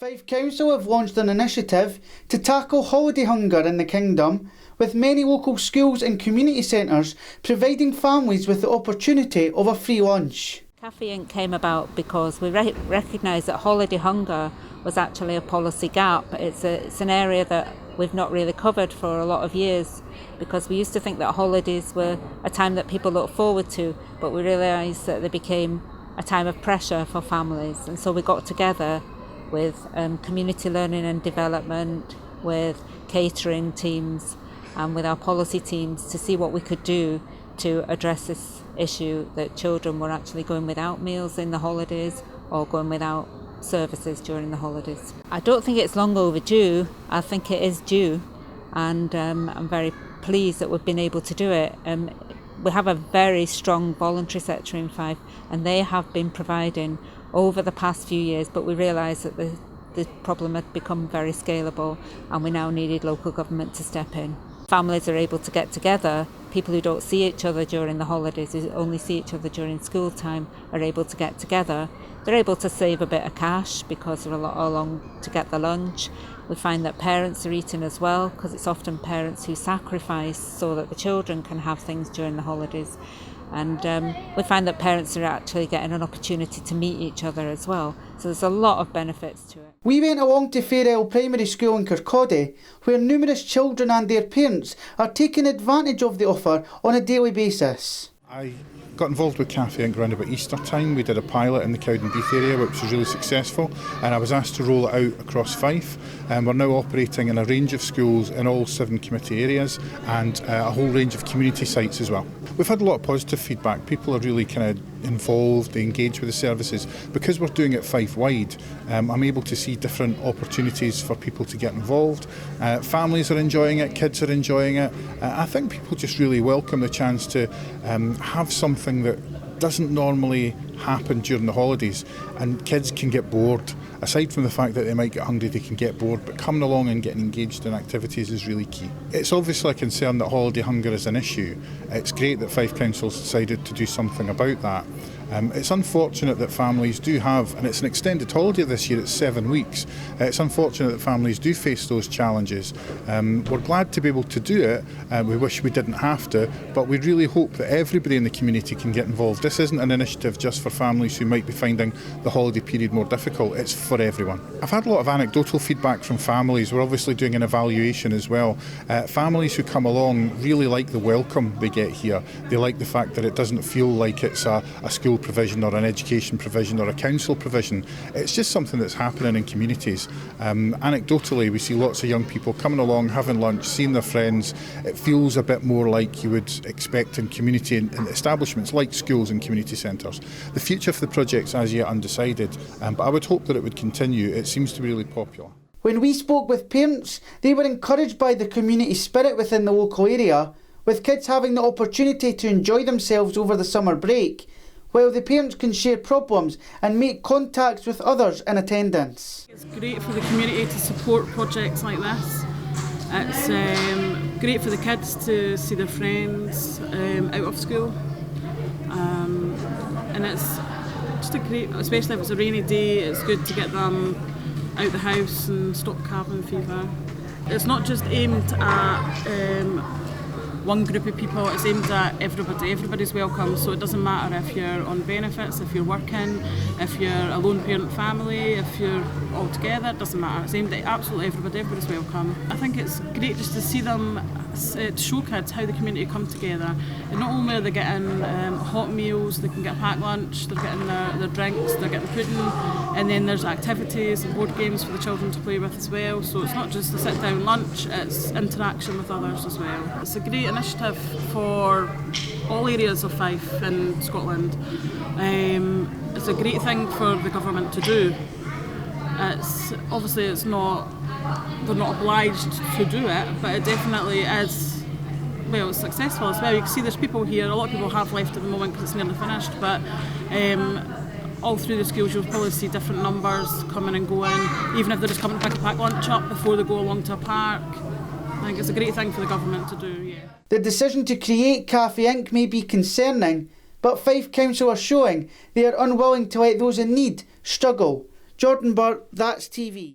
Fife Council have launched an initiative to tackle holiday hunger in the Kingdom, with many local schools and community centres providing families with the opportunity of a free lunch. Cafe Inc came about because we recognised that holiday hunger was actually a policy gap. It's an area that we've not really covered for a lot of years, because we used to think that holidays were a time that people look forward to, but we realised that they became a time of pressure for families. And so we got together with community learning and development, with catering teams and with our policy teams to see what we could do to address this issue that children were actually going without meals in the holidays or going without services during the holidays. I don't think it's long overdue. I think it is due, and I'm very pleased that we've been able to do it. We have a very strong voluntary sector in Fife, and they have been providing over the past few years, but we realised that the problem had become very scalable and we now needed local government to step in. Families are able to get together. People who don't see each other during the holidays, who only see each other during school time, are able to get together. They're able to save a bit of cash because they're a lot along to get the lunch. We find that parents are eating as well, because it's often parents who sacrifice so that the children can have things during the holidays. And we find that parents are actually getting an opportunity to meet each other as well. So there's a lot of benefits to it. We went along to Fairell Primary School in Kirkcaldy, where numerous children and their parents are taking advantage of the offer on a daily basis. I got involved with Cafe Inc around about Easter time. We did a pilot in the Cowdenbeath area, which was really successful, and I was asked to roll it out across Fife. We're now operating in a range of schools in all 7 committee areas and a whole range of community sites as well. We've had a lot of positive feedback. People are really kind of involved, they engage with the services. Because we're doing it Fife-wide, I'm able to see different opportunities for people to get involved. Families are enjoying it, kids are enjoying it. I think people just really welcome the chance to have something that doesn't normally happen during the holidays, and kids can get bored. Aside from the fact that they might get hungry, they can get bored, but coming along and getting engaged in activities is really key. It's obviously a concern that holiday hunger is an issue. It's great that Fife Council's decided to do something about that. It's unfortunate that families do have, and it's an extended holiday this year, it's 7 weeks. It's unfortunate that families do face those challenges. We're glad to be able to do it. We wish we didn't have to, but we really hope that everybody in the community can get involved. This isn't an initiative just for families who might be finding the holiday period more difficult. It's for everyone. I've had a lot of anecdotal feedback from families. We're obviously doing an evaluation as well. Families who come along really like the welcome they get here. They like the fact that it doesn't feel like it's a school provision or an education provision or a council provision. It's just something that's happening in communities. Anecdotally, we see lots of young people coming along, having lunch, seeing their friends. It feels a bit more like you would expect in community and establishments like schools and community centres. The future for the project's as yet undecided, but I would hope that it would continue. It seems to be really popular. When we spoke with parents, they were encouraged by the community spirit within the local area, with kids having the opportunity to enjoy themselves over the summer break, while the parents can share problems and make contacts with others in attendance. It's great for the community to support projects like this. It's great for the kids to see their friends out of school, and it's just a great, especially if it's a rainy day, it's good to get them out the house and stop cabin fever. It's not just aimed at one group of people, it's aimed at everybody. Everybody's welcome, so it doesn't matter if you're on benefits, if you're working, if you're a lone parent family, if you're all together, it doesn't matter. It's aimed at absolutely everybody, everybody's welcome. I think it's great just to see them, to show kids how the community come together. And not only are they getting hot meals, they can get a packed lunch, they're getting their drinks, they're getting pudding, and then there's activities and board games for the children to play with as well. So it's not just a sit down lunch, it's interaction with others as well. It's a great initiative for all areas of Fife in Scotland. It's a great thing for the government to do. Obviously they're not obliged to do it, but it definitely is, well, it's successful as well. You can see there's people here, a lot of people have left at the moment because it's nearly finished, but all through the schools you'll probably see different numbers coming and going, even if they're just coming to pick a packed lunch up before they go along to a park. I think it's a great thing for the government to do, yeah. The decision to create Cafe Inc may be concerning, but Fife Council are showing they are unwilling to let those in need struggle. Jordan Burt, That's TV.